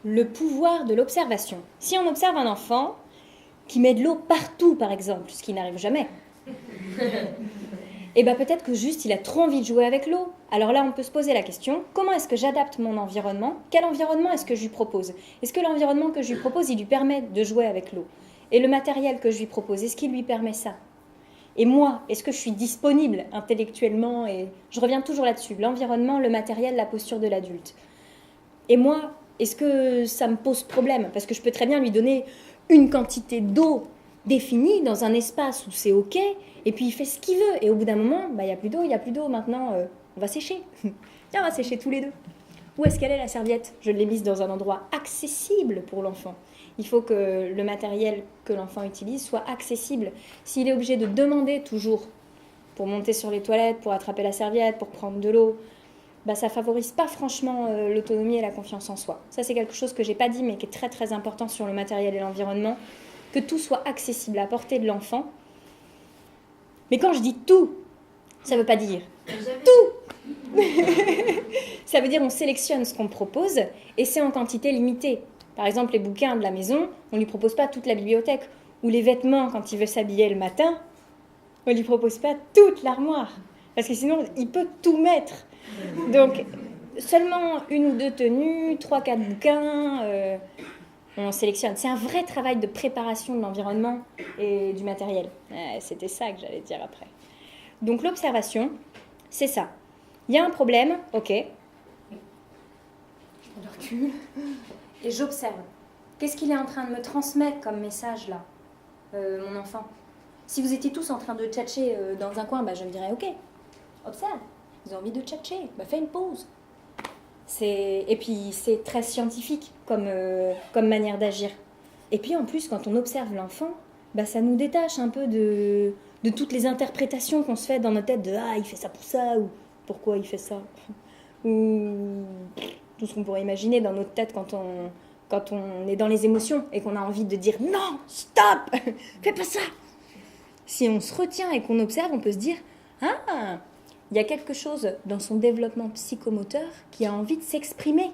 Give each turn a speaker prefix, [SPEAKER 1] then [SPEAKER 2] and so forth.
[SPEAKER 1] le pouvoir de l'observation. Si on observe un enfant qui met de l'eau partout, par exemple, ce qui n'arrive jamais, et bien peut-être que juste il a trop envie de jouer avec l'eau. Alors là, on peut se poser la question, comment est-ce que j'adapte mon environnement? Quel environnement est-ce que je lui propose? Est-ce que l'environnement que je lui propose, il lui permet de jouer avec l'eau? Et le matériel que je lui propose, est-ce qu'il lui permet ça? Et moi, est-ce que je suis disponible intellectuellement? Et je reviens toujours là-dessus, l'environnement, le matériel, la posture de l'adulte. Et moi, est-ce que ça me pose problème? Parce que je peux très bien lui donner une quantité d'eau définie dans un espace où c'est OK, et puis il fait ce qu'il veut. Et au bout d'un moment, il n'y a plus d'eau, maintenant, on va sécher. Tiens, on va sécher tous les deux. Où est-ce qu'elle est la serviette? Je l'ai mise dans un endroit accessible pour l'enfant. Il faut que le matériel que l'enfant utilise soit accessible. S'il est obligé de demander toujours pour monter sur les toilettes, pour attraper la serviette, pour prendre de l'eau, ça ne favorise pas franchement l'autonomie et la confiance en soi. Ça, c'est quelque chose que je n'ai pas dit, mais qui est très très important sur le matériel et l'environnement, que tout soit accessible à portée de l'enfant. Mais quand je dis tout, ça ne veut pas dire tout. Ça veut dire on sélectionne ce qu'on propose et c'est en quantité limitée. Par exemple, les bouquins de la maison, on ne lui propose pas toute la bibliothèque. Ou les vêtements, quand il veut s'habiller le matin, on ne lui propose pas toute l'armoire. Parce que sinon, il peut tout mettre. Donc, seulement 1 ou 2 tenues, 3-4 bouquins, on sélectionne. C'est un vrai travail de préparation de l'environnement et du matériel. C'était ça que j'allais dire après. Donc, l'observation, c'est ça. Il y a un problème, ok. Je recule et j'observe. Qu'est-ce qu'il est en train de me transmettre comme message là, mon enfant? Si vous étiez tous en train de tchatcher dans un coin, je me dirais ok, observe. Vous avez envie de tchatcher, fais une pause. Et puis c'est très scientifique comme manière d'agir. Et puis en plus, quand on observe l'enfant, ça nous détache un peu de toutes les interprétations qu'on se fait dans notre tête de ah, il fait ça pour ça, ou pourquoi il fait ça, ou tout ce qu'on pourrait imaginer dans notre tête quand on est dans les émotions et qu'on a envie de dire non, stop, fais pas ça. Si on se retient et qu'on observe, on peut se dire ah, il y a quelque chose dans son développement psychomoteur qui a envie de s'exprimer.